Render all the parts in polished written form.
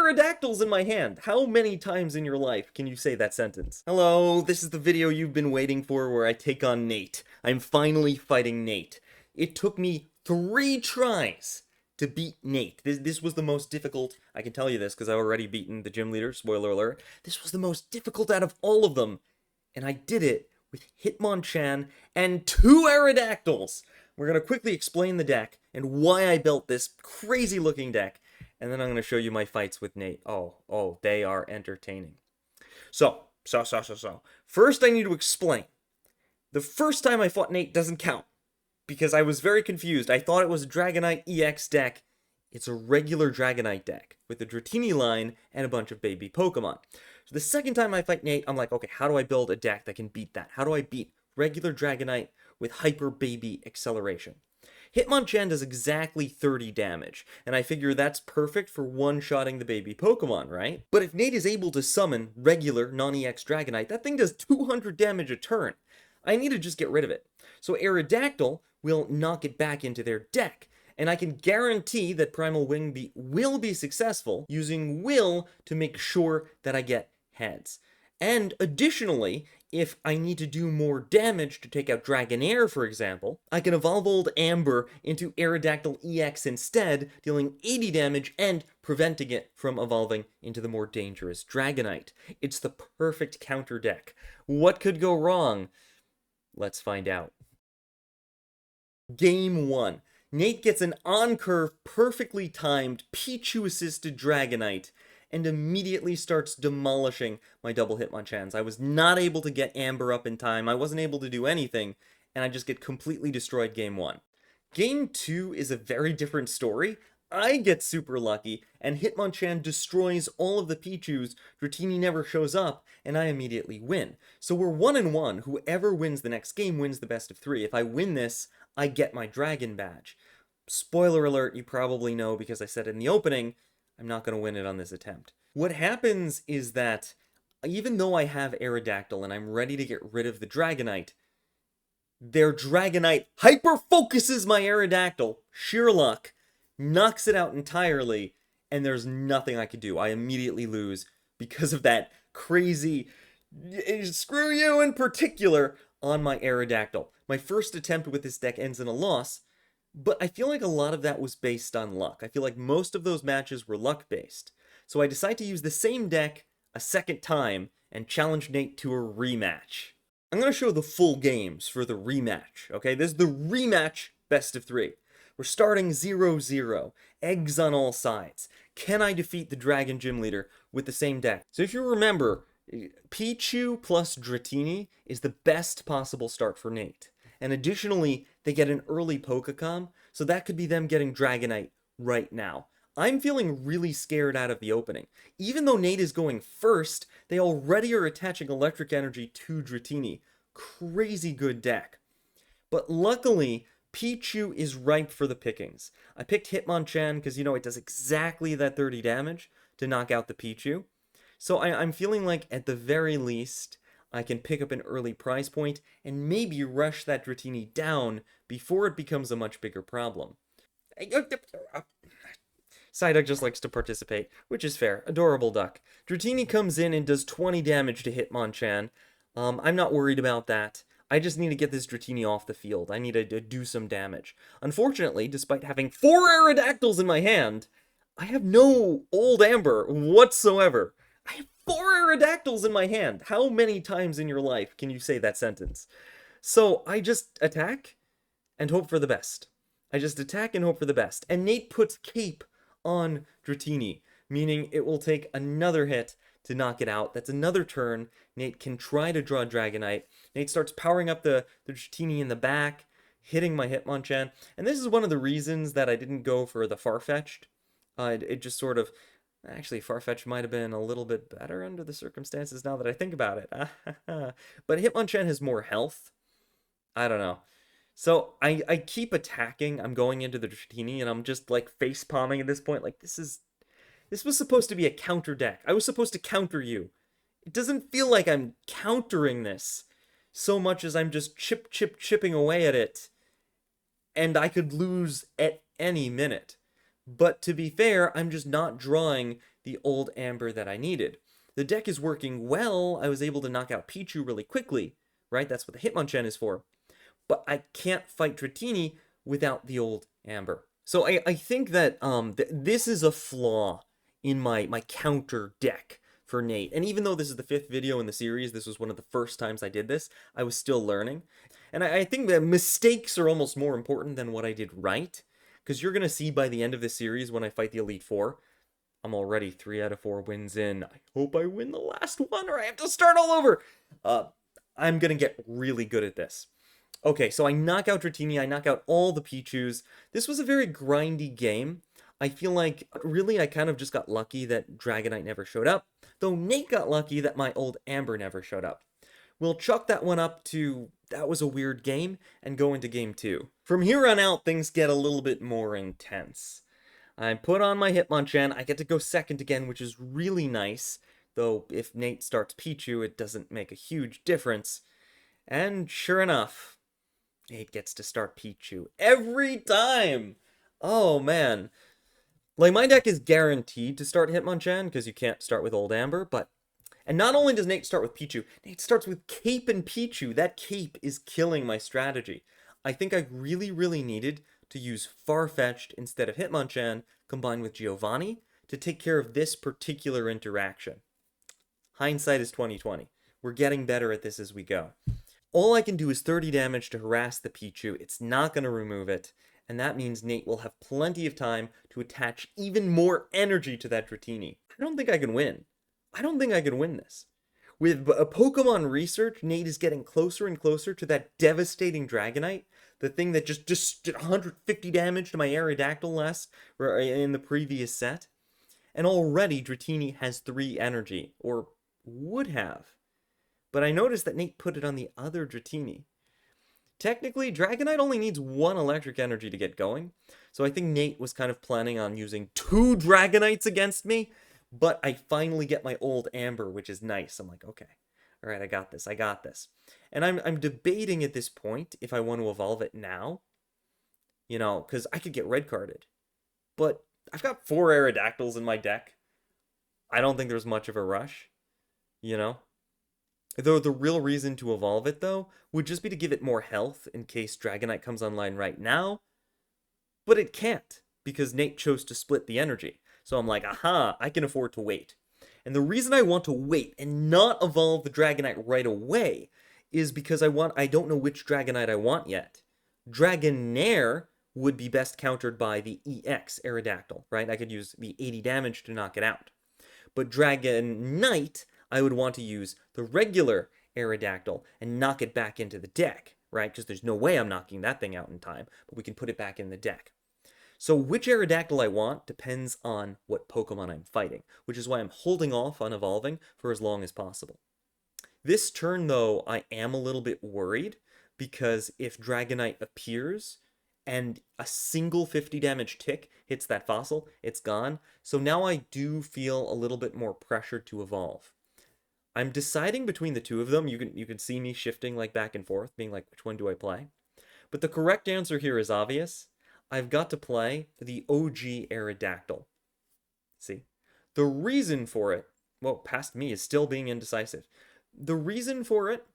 Aerodatcyls in my hand. How many times in your life can you say that sentence? Hello, this is the video you've been waiting for where I take on Nate. I'm finally fighting Nate. It took me 3 tries to beat Nate. This was the most difficult. I can tell you this because I've already beaten the gym leader, spoiler alert. This was the most difficult out of all of them. And I did it with Hitmonchan and 2 Aerodactyls. We're going to quickly explain the deck and why I built this crazy looking deck. And then I'm going to show you my fights with Nate. Oh, they are entertaining. So. First I need to explain. The first time I fought Nate doesn't count, because I was very confused. I thought it was a Dragonite EX deck. It's a regular Dragonite deck with a Dratini line and a bunch of baby Pokemon. So the second time I fight Nate, I'm like, okay, how do I build a deck that can beat that? How do I beat regular Dragonite with hyper baby acceleration? Hitmonchan does exactly 30 damage, and I figure that's perfect for one-shotting the baby Pokemon, right? But if Nate is able to summon regular non-EX Dragonite, that thing does 200 damage a turn. I need to just get rid of it. So Aerodactyl will knock it back into their deck, and I can guarantee that Primal Wing will be successful using Will to make sure that I get heads. And additionally, if I need to do more damage to take out Dragonair, for example, I can evolve Old Amber into Aerodactyl EX instead, dealing 80 damage and preventing it from evolving into the more dangerous Dragonite. It's the perfect counter deck. What could go wrong? Let's find out. Game 1. Nate gets an on-curve, perfectly timed, Pichu-assisted Dragonite, and immediately starts demolishing my double Hitmonchans. I was not able to get Amber up in time, I wasn't able to do anything, and I just get completely destroyed game 1. Game 2 is a very different story. I get super lucky, and Hitmonchan destroys all of the Pichus, Dratini never shows up, and I immediately win. So we're 1-1, whoever wins the next game wins the best of 3. If I win this, I get my Dragon Badge. Spoiler alert, you probably know because I said it in the opening, I'm not going to win it on this attempt. What happens is that, even though I have Aerodactyl and I'm ready to get rid of the Dragonite, their Dragonite hyper-focuses my Aerodactyl, sheer luck, knocks it out entirely, and there's nothing I can do. I immediately lose because of that crazy, screw you in particular, on my Aerodactyl. My first attempt with this deck ends in a loss, but I feel like a lot of that was based on luck. I feel like most of those matches were luck-based. So I decide to use the same deck a second time and challenge Nate to a rematch. I'm going to show the full games for the rematch, okay? This is the rematch best of 3. We're starting 0-0, eggs on all sides. Can I defeat the Dragon Gym Leader with the same deck? So if you remember, Pichu plus Dratini is the best possible start for Nate. And additionally, they get an early Pokecom, so that could be them getting Dragonite right now. I'm feeling really scared out of the opening. Even though Nate is going first, they already are attaching electric energy to Dratini. Crazy good deck. But luckily, Pichu is ripe for the pickings. I picked Hitmonchan because, it does exactly that 30 damage to knock out the Pichu. So I'm feeling like, at the very least, I can pick up an early prize point and maybe rush that Dratini down before it becomes a much bigger problem. Psyduck just likes to participate, which is fair. Adorable duck. Dratini comes in and does 20 damage to Hitmonchan. I'm not worried about that. I just need to get this Dratini off the field. I need to do some damage. Unfortunately, despite having 4 Aerodactyls in my hand, I have no Old Amber whatsoever. I have 4 Aerodactyls in my hand. How many times in your life can you say that sentence? So I just attack and hope for the best. I just attack and hope for the best. And Nate puts Cape on Dratini, meaning it will take another hit to knock it out. That's another turn. Nate can try to draw Dragonite. Nate starts powering up the Dratini in the back, hitting my Hitmonchan. And this is one of the reasons that I didn't go for the Farfetch'd. It just sort of... Actually, Farfetch'd might have been a little bit better under the circumstances now that I think about it. But Hitmonchan has more health. I don't know. So I keep attacking. I'm going into the Dratini, and I'm just like face palming at this point. Like, this was supposed to be a counter deck. I was supposed to counter you. It doesn't feel like I'm countering this so much as I'm just chipping away at it. And I could lose at any minute. But to be fair, I'm just not drawing the old Amber that I needed. The deck is working well. I was able to knock out Pichu really quickly, right? That's what the Hitmonchan is for. But I can't fight Dratini without the old Amber. So I think that this is a flaw in my counter deck for Nate. And even though this is the 5th video in the series, this was one of the first times I did this, I was still learning. And I think that mistakes are almost more important than what I did right. Because you're going to see by the end of this series when I fight the Elite Four, I'm already 3 out of 4 wins in. I hope I win the last one or I have to start all over. I'm going to get really good at this. Okay, so I knock out Dratini, I knock out all the Pichus. This was a very grindy game. I feel like, really, I kind of just got lucky that Dragonite never showed up, though Nate got lucky that my old Amber never showed up. We'll chalk that one up to, that was a weird game, and go into game 2. From here on out, things get a little bit more intense. I put on my Hitmonchan, I get to go second again, which is really nice, though if Nate starts Pichu, it doesn't make a huge difference. And sure enough, Nate gets to start Pichu every time! Oh man. Like, my deck is guaranteed to start Hitmonchan, because you can't start with Old Amber, but... And not only does Nate start with Pichu, Nate starts with Cape and Pichu. That Cape is killing my strategy. I think I really, really needed to use Farfetch'd instead of Hitmonchan, combined with Giovanni, to take care of this particular interaction. Hindsight is 20/20. We're getting better at this as we go. All I can do is 30 damage to harass the Pichu. It's not going to remove it. And that means Nate will have plenty of time to attach even more energy to that Dratini. I don't think I can win. I don't think I can win this. With a Pokemon research, Nate is getting closer and closer to that devastating Dragonite. The thing that just did 150 damage to my Aerodactyl last in the previous set. And already Dratini has 3 energy, or would have. But I noticed that Nate put it on the other Dratini. Technically, Dragonite only needs 1 electric energy to get going, so I think Nate was kind of planning on using 2 Dragonites against me, but I finally get my old Amber, which is nice. I'm like, okay, all right, I got this. And I'm debating at this point if I want to evolve it now, you know, because I could get red carded, but I've got 4 Aerodactyls in my deck. I don't think there's much of a rush, you know? Though the real reason to evolve it, though, would just be to give it more health in case Dragonite comes online right now. But it can't, because Nate chose to split the energy. So I'm like, aha, I can afford to wait. And the reason I want to wait and not evolve the Dragonite right away is because I don't know which Dragonite I want yet. Dragonair would be best countered by the EX Aerodactyl, right? I could use the 80 damage to knock it out. But Dragonite, I would want to use the regular Aerodactyl and knock it back into the deck, right? Because there's no way I'm knocking that thing out in time, but we can put it back in the deck. So which Aerodactyl I want depends on what Pokemon I'm fighting, which is why I'm holding off on evolving for as long as possible. This turn, though, I am a little bit worried, because if Dragonite appears and a single 50 damage tick hits that fossil, it's gone. So now I do feel a little bit more pressured to evolve. I'm deciding between the 2 of them. You can see me shifting like back and forth, being like, which one do I play? But the correct answer here is obvious. I've got to play the OG Aerodactyl. See? The reason for it, well, past me, is still being indecisive. The reason for it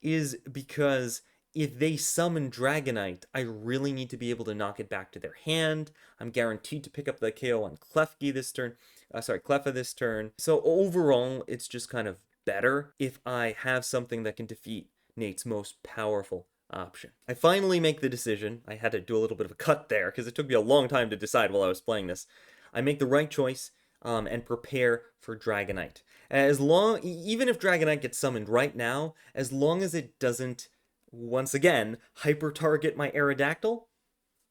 is because if they summon Dragonite, I really need to be able to knock it back to their hand. I'm guaranteed to pick up the KO on Clefki this turn. Cleffa this turn. So overall, it's just kind of better if I have something that can defeat Nate's most powerful option. I finally make the decision. I had to do a little bit of a cut there because it took me a long time to decide while I was playing this. I make the right choice and prepare for Dragonite. Even if Dragonite gets summoned right now, as long as it doesn't, once again, hyper-target my Aerodactyl,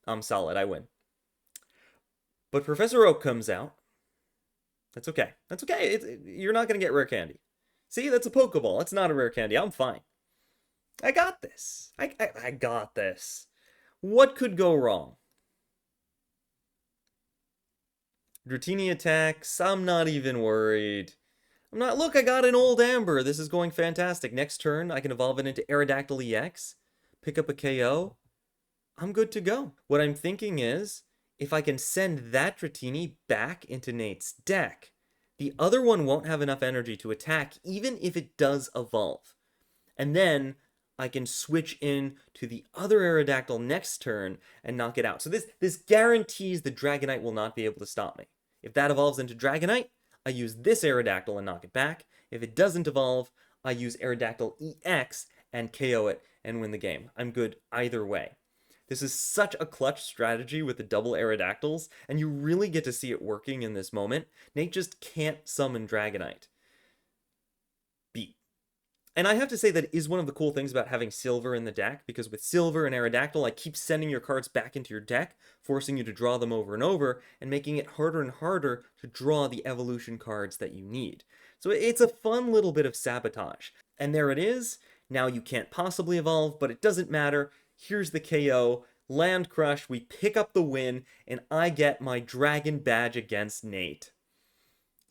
I'm solid, I win. But Professor Oak comes out. That's okay. That's okay. You're not going to get rare candy. See, that's a Pokeball. It's not a rare candy. I'm fine. I got this. I got this. What could go wrong? Dratini attacks. I'm not even worried. Look, I got an old Amber. This is going fantastic. Next turn, I can evolve it into Aerodactyl EX. Pick up a KO. I'm good to go. What I'm thinking is, if I can send that Dratini back into Nate's deck, the other one won't have enough energy to attack, even if it does evolve. And then I can switch in to the other Aerodactyl next turn and knock it out. So this guarantees the Dragonite will not be able to stop me. If that evolves into Dragonite, I use this Aerodactyl and knock it back. If it doesn't evolve, I use Aerodactyl EX and KO it and win the game. I'm good either way. This is such a clutch strategy with the double Aerodactyls, and you really get to see it working in this moment. Nate just can't summon Dragonite. Beat. And I have to say that is one of the cool things about having Silver in the deck, because with Silver and Aerodactyl, I keep sending your cards back into your deck, forcing you to draw them over and over, and making it harder and harder to draw the evolution cards that you need. So it's a fun little bit of sabotage. And there it is. Now you can't possibly evolve, but it doesn't matter. Here's the KO. Land Crush, we pick up the win, and I get my Dragon Badge against Nate.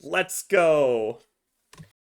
Let's go!